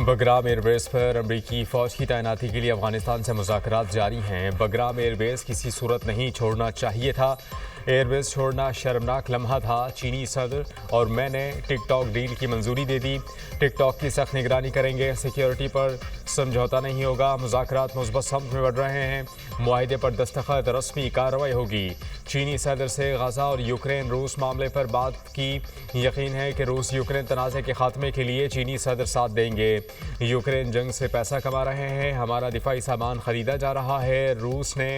Bagram airbase पर अमरीकी फ़ौज की तैनाती के लिए अफगानिस्तान से मुज़ाकरात जारी हैं। बगराम एयरबेस किसी सूरत नहीं छोड़ना चाहिए था। एयरबेस छोड़ना शर्मनाक लम्हा था। चीनी सदर और मैंने टिकटॉक डील की मंजूरी दे दी। टिकटॉक की सख्त निगरानी करेंगे। सिक्योरिटी पर समझौता नहीं होगा। मुज़ाकरात मुस्बत समत में बढ़ रहे हैं। मुआहिदे पर दस्तखत, रस्मी कार्रवाई होगी। चीनी सदर से गजा और यूक्रेन रूस मामले पर बात की। यकीन है कि रूस यूक्रेन तनाज़े के खात्मे के लिए चीनी सदर साथ देंगे। यूक्रेन जंग से पैसा कमा रहे हैं। हमारा दिफाई सामान खरीदा जा रहा है। रूस ने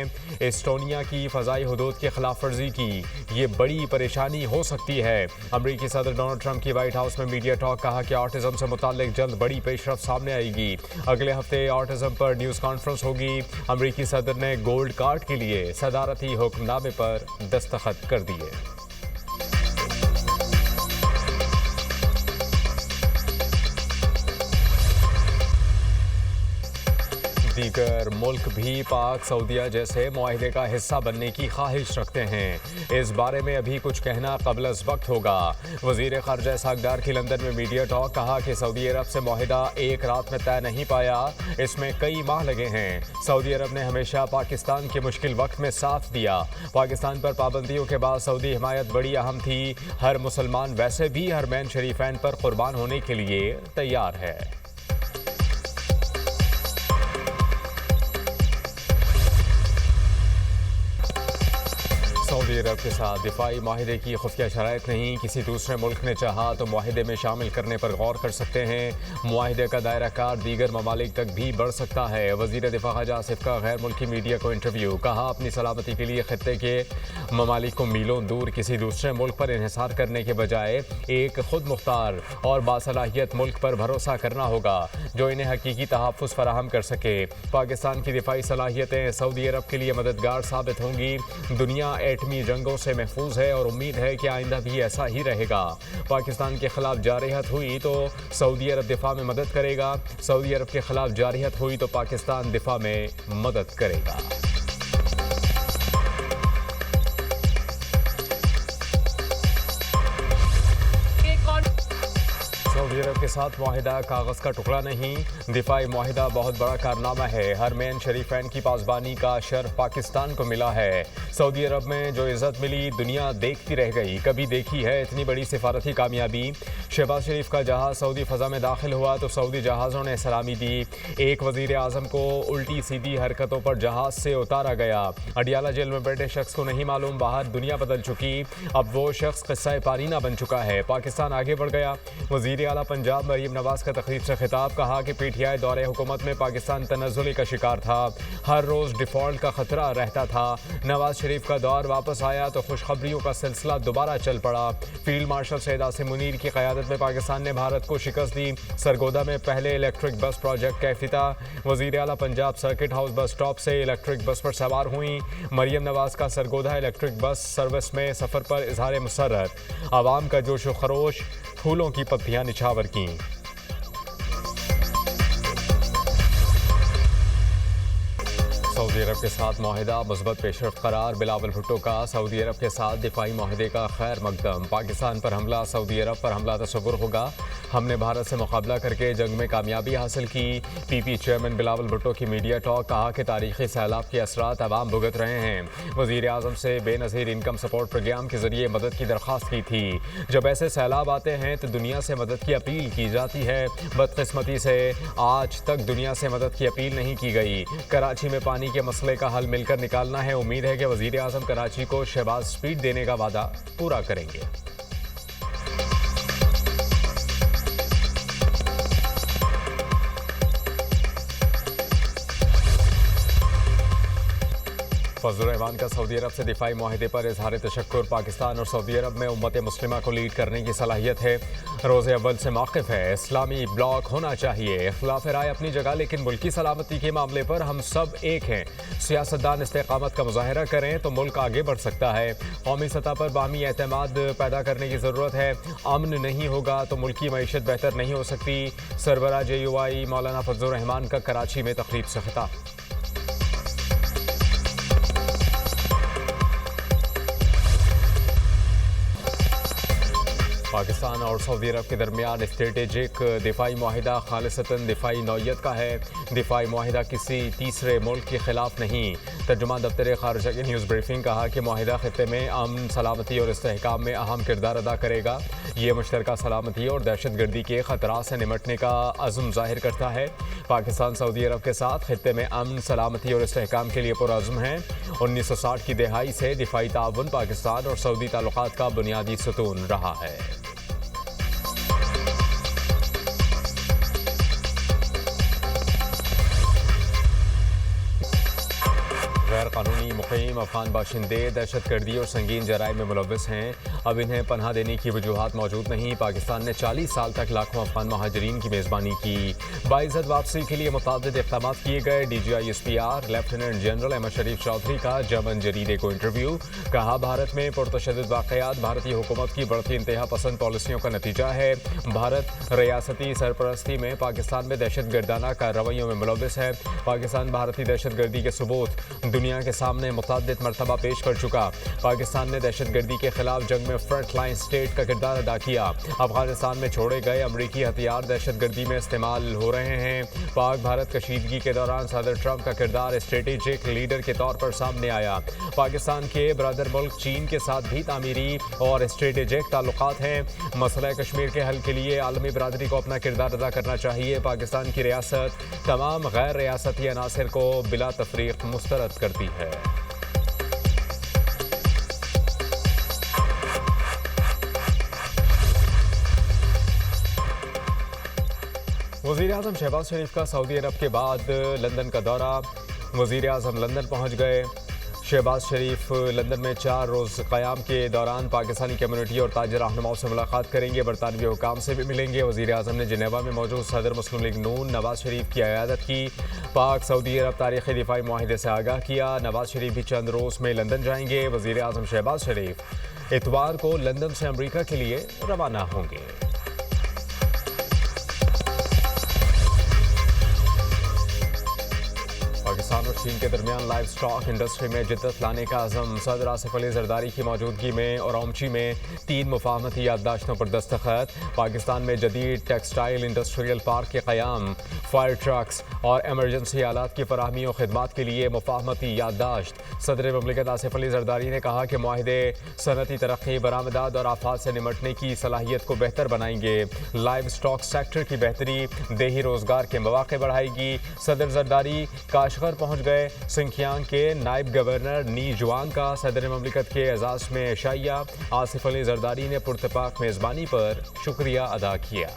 एस्टोनिया की फ़ज़ाई हदूद की खिलाफ वर्जी की। ये बड़ी परेशानी हो सकती है। अमरीकी सदर डोनाल्ड ट्रंप की वाइट हाउस में मीडिया टॉक। कहा कि ऑटिज़म से मुताल्लिक जल्द बड़ी पेशरफ सामने आएगी। अगले हफ्ते ऑटिज़म पर न्यूज़ कॉन्फ्रेंस होगी। अमरीकी सदर ने गोल्ड कार्ड के लिए सदारती हुक्मनामे पर दस्तखत कर दिए। दीगर मुल्क भी पाक सऊदीया जैसे मुआहिदे का हिस्सा बनने की ख्वाहिश रखते हैं। इस बारे में अभी कुछ कहना क़ब्ल अज़ वक्त होगा। वज़ीर ख़ारजा इसहाक़ डार की लंदन में मीडिया टॉक। कहा कि सऊदी अरब से मुआहिदा एक रात में तय नहीं पाया, इसमें कई माह लगे हैं। सऊदी अरब ने हमेशा पाकिस्तान के मुश्किल वक्त में साथ दिया। पाकिस्तान पर पाबंदियों के बाद सऊदी हिमायत बड़ी अहम थी। हर मुसलमान वैसे भी हरमैन शरीफैन पर कुर्बान होने के लिए तैयार है। सऊदी अरब के साथ दिफाई माहिदे की खुफिया शराइत नहीं। किसी दूसरे मुल्क ने चाहा तो माहिदे में शामिल करने पर गौर कर सकते हैं। माहिदे का दायरा कार दीगर ममालिक तक भी बढ़ सकता है। वज़ीर दिफा ख़ारजा आसिफ का गैर मुल्की मीडिया को इंटरव्यू। कहा अपनी सलामती के लिए खत्ते के ममालिक को मीलों दूर किसी दूसरे मुल्क पर इन्हिसार करने के बजाय एक खुद मुख्तार और बासलाहियत मुल्क पर भरोसा करना होगा जो इन्हें हकीकी तहफ़्फ़ुज़ फराहम कर सके। पाकिस्तान की दिफाई सलाहियतें सऊदी अरब के लिए मददगार साबित होंगी। दुनिया एटमी जंगों से महफूज है और उम्मीद है कि आइंदा भी ऐसा ही रहेगा। पाकिस्तान के खिलाफ जारहत हुई तो सऊदी अरब दिफा में मदद करेगा। सऊदी अरब के खिलाफ जारहत हुई तो पाकिस्तान दिफा में मदद करेगा। सऊदी अरब के साथ मुआहिदा कागज़ का टुकड़ा नहीं, दिफाई मुआहिदा बहुत बड़ा कारनामा है। हरमैन शरीफैन की पासबानी का शर्फ पाकिस्तान को मिला है। सऊदी अरब में जो इज़्ज़त मिली दुनिया देखती रह गई। कभी देखी है इतनी बड़ी सिफारती कामयाबी। शहबाज शरीफ का जहाज़ सऊदी फ़ज़ा में दाखिल हुआ तो सऊदी जहाज़ों ने सलामी दी। एक वज़ीर आज़म को उल्टी सीधी हरकतों पर जहाज़ से उतारा गया। अडियाला जेल में बैठे शख्स को नहीं मालूम बाहर दुनिया बदल चुकी। अब वो शख्स क़िस्सा पारीना बन चुका है। पाकिस्तान आगे बढ़ गया। वज़ीर आला पंजाब मरीम नवाज का तकरीब से खिताब। कहा कि पीटीआई दौरे हुकूमत में पाकिस्तान तनज़्ज़ुल का शिकार था। हर रोज़ डिफ़ॉल्ट का खतरा रहता था। नवाज शरीफ का दौर वापस आया तो खुशखबरियों का सिलसिला दोबारा चल पड़ा। फील्ड मार्शल सैयद आसिम मुनीर की क़यादत में पाकिस्तान ने भारत को शिकस्त दी। सरगोदा में पहले इलेक्ट्रिक बस प्रोजेक्ट का इफ्तिताह। वज़ीर आला Punjab circuit house bus stop से इलेक्ट्रिक बस पर सवार हुई। मरीम नवाज का सरगोदा इलेक्ट्रिक बस सर्विस में सफ़र पर इज़हार मुसर्रत। आवाम का जोश व खरोश, फूलों की पत्तियां निछावर की। सऊदी अरब के साथ मुआहिदा मुस्बत पेशरफ्त करार। बिलावल भुट्टो का सऊदी अरब के साथ दिफाई मुआहिदे का खैर मकदम। पाकिस्तान पर हमला सऊदी अरब पर हमला तस्वुर होगा। हमने भारत से मुकाबला करके जंग में कामयाबी हासिल की। पीपी चेयरमैन बिलावल भुट्टो की मीडिया टॉक। कहा कि तारीखी सैलाब के असरात अवाम भुगत रहे हैं। वज़ीर आज़म से बेनज़ीर इनकम सपोर्ट प्रोग्राम के ज़रिए मदद की दरख्वास्त की थी। जब ऐसे सैलाब आते हैं तो दुनिया से मदद की अपील की जाती है। बदकिस्मती से आज तक दुनिया से मदद की अपील नहीं की गई। कराची में पानी के मसले का हल मिलकर निकालना है। उम्मीद है कि वज़ीर आज़म कराची को शहबाज स्पीड देने का वादा पूरा करेंगे। फजल रहमान का सऊदी अरब से दिफाई मुआहिदे पर इजहार तशक्कुर। पाकिस्तान और सऊदी अरब में उम्मत मुस्लिमा को लीड करने की सलाहियत है। रोज़े अव्वल से मौक़िफ़ है। इस्लामी ब्लॉक होना चाहिए। इख्तिलाफ़ राय अपनी जगह, लेकिन मुल्की सलामती के मामले पर हम सब एक हैं। सियासतदान इस्तेक़ामत का मुज़ाहिरा करें तो मुल्क आगे बढ़ सकता है। कौमी सतह पर बाहमी एतमाद पैदा करने की ज़रूरत है। अमन नहीं होगा तो मुल्की मईशत बेहतर नहीं हो सकती। सरबराह JUI मौलाना फजल रहमान का कराची में तकरीब से खिताब। پاکستان اور سعودی عرب کے درمیان اسٹریٹجک دفاعی معاہدہ خالصتاً دفاعی نوعیت کا ہے. دفاعی معاہدہ کسی تیسرے ملک کے خلاف نہیں. ترجمان دفتر خارجہ کی نیوز بریفنگ کہا کہ معاہدہ خطے میں امن، سلامتی اور استحکام میں اہم کردار ادا کرے گا. یہ مشترکہ سلامتی اور دہشت گردی کے خطرات سے نمٹنے کا عزم ظاہر کرتا ہے. پاکستان سعودی عرب کے ساتھ خطے میں امن، سلامتی اور استحکام کے لیے پرعزم ہے. 1960 کی دہائی سے دفاعی تعاون پاکستان اور سعودی تعلقات کا بنیادی ستون رہا ہے. غیر قانونی مقیم افغان باشندے دہشت گردی اور سنگین جرائم میں ملوث ہیں. اب انہیں پناہ دینے کی وجوہات موجود نہیں. پاکستان نے 40 سال تک لاکھوں افغان مہاجرین کی میزبانی کی. باعزت واپسی کے لیے متعدد اقدامات کیے گئے. D G I S P R lieutenant general Ahmed Sharif Chaudhry کا جرمن جریدے کو انٹرویو. کہا بھارت میں پرتشدد واقعات بھارتی حکومت کی بڑھتی انتہا پسند پالیسیوں کا نتیجہ ہے. بھارت ریاستی سرپرستی میں پاکستان میں دہشت گردانہ کارروائیوں میں ملوث ہے. پاکستان بھارتی دہشت گردی کے ثبوت دنیا کے سامنے متعدد مرتبہ پیش کر چکا. پاکستان نے دہشت گردی کے خلاف جنگ میں فرنٹ لائن اسٹیٹ کا کردار ادا کیا. افغانستان میں چھوڑے گئے امریکی ہتھیار دہشت گردی میں استعمال ہو رہے ہیں. پاک بھارت کشیدگی کے دوران صدر ٹرمپ کا کردار اسٹریٹجک لیڈر کے طور پر سامنے آیا. پاکستان کے برادر ملک چین کے ساتھ بھی تعمیری اور اسٹریٹجک تعلقات ہیں. مسئلہ کشمیر کے حل کے لیے عالمی برادری کو اپنا کردار ادا کرنا چاہیے. پاکستان کی ریاست تمام غیر ریاستی عناصر کو بلا تفریق مسترد کرتی ہے. وزیر اعظم شہباز شریف کا سعودی عرب کے بعد لندن کا دورہ. وزیر اعظم لندن پہنچ گئے. شہباز شریف لندن میں 4 روز قیام کے دوران پاکستانی کمیونٹی اور تاجر رہنماؤں سے ملاقات کریں گے. برطانوی حکام سے بھی ملیں گے. وزیر اعظم نے جنیوا میں موجود صدر مسلم لیگ نون نواز شریف کی عیادت کی. پاک سعودی عرب تاریخی دفاعی معاہدے سے آگاہ کیا. نواز شریف بھی چند روز میں لندن جائیں گے. وزیر اعظم شہباز شریف اتوار کو لندن سے امریکہ کے لیے روانہ ہوں گے. پاکستان اور چین کے درمیان لائف سٹاک انڈسٹری میں جدت لانے کا عزم. صدر آصف علی زرداری کی موجودگی میں اورومچی میں 3 مفاہمتی یادداشتوں پر دستخط. پاکستان میں جدید ٹیکسٹائل انڈسٹریل پارک کے قیام. فائر ٹرکس اور ایمرجنسی آلات کی فراہمی و خدمات کے لیے مفاہمتی یادداشت. صدر مملکت آصف علی زرداری نے کہا کہ معاہدے صنعتی ترقی، برآمدات اور آفات سے نمٹنے کی صلاحیت کو بہتر بنائیں گے. لائف سٹاک سیکٹر کی بہتری دیہی روزگار کے مواقع بڑھائے گی. صدر زرداری کاشغر پہنچ گئے. سنکھیانگ کے نائب گورنر نی جوانگ کا صدر مملکت کے اعزاز میں عشائیہ. آصف علی زرداری نے پرتپاک میزبانی پر شکریہ ادا کیا.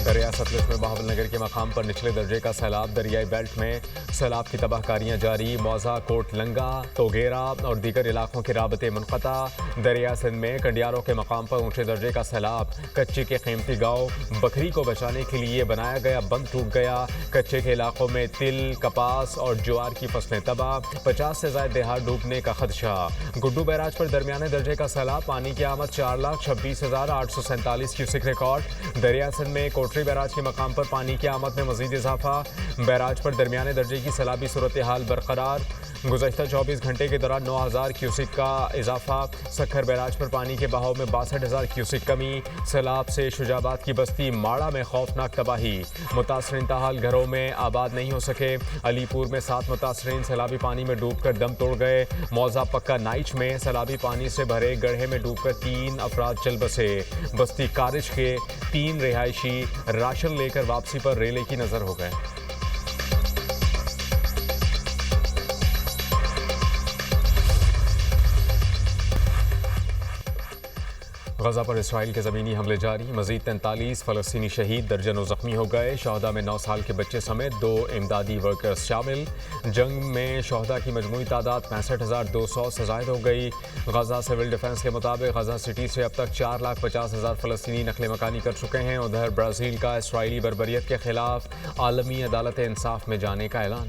دریائے ستلج میں بہاول نگر کے مقام پر نچلے درجے کا سیلاب. دریائی بیلٹ میں سیلاب کی تباہ کاریاں جاری. موزہ، کوٹ لنگا، توگیرا اور دیگر علاقوں کے رابطے منقطع. دریا سندھ میں کنڈیاروں کے مقام پر اونچے درجے کا سیلاب. کچے کے قیمتی گاؤں بکری کو بچانے کے لیے بنایا گیا بند ٹوٹ گیا. کچے کے علاقوں میں تل، کپاس اور جوار کی فصلیں تباہ. 50 سے زائد دیہات ڈوبنے کا خدشہ. گڈو بیراج پر درمیانے درجے کا سیلاب. پانی کی آمد 4,26,847 کیوسک ریکارڈ. دریا سندھ میں کوٹری بیراج کے مقام پر پانی کی آمد میں مزید اضافہ. بیراج پر درمیانے درجے کی سیلابی صورتحال برقرار. گزشتہ 24 گھنٹے کے دوران 9,000 کیوسک کا اضافہ. سکھر بیراج پر پانی کے بہاؤ میں 62,000 کیوسک کمی. سیلاب سے شجاباد کی بستی ماڑا میں خوفناک تباہی. متاثرین تاحال گھروں میں آباد نہیں ہو سکے. علی پور میں 7 متاثرین سیلابی پانی میں ڈوب کر دم توڑ گئے. موزہ پکا نائچ میں سیلابی پانی سے بھرے گڑھے میں ڈوب کر 3 افراد چل بسے. بستی کارج کے 3 رہائشی راشن لے کر واپسی پر ریلے کی نظر ہو گئے. غزہ پر اسرائیل کے زمینی حملے جاری. مزید 43 فلسطینی شہید، درجنوں زخمی ہو گئے. شہداء میں 9 سال کے بچے سمیت 2 امدادی ورکرز شامل. جنگ میں شہداء کی مجموعی تعداد 65,200 سے زائد ہو گئی. غزہ سول ڈیفنس کے مطابق غزہ سٹی سے اب تک 4,50,000 فلسطینی نقل مکانی کر چکے ہیں. ادھر برازیل کا اسرائیلی بربریت کے خلاف عالمی عدالت انصاف میں جانے کا اعلان.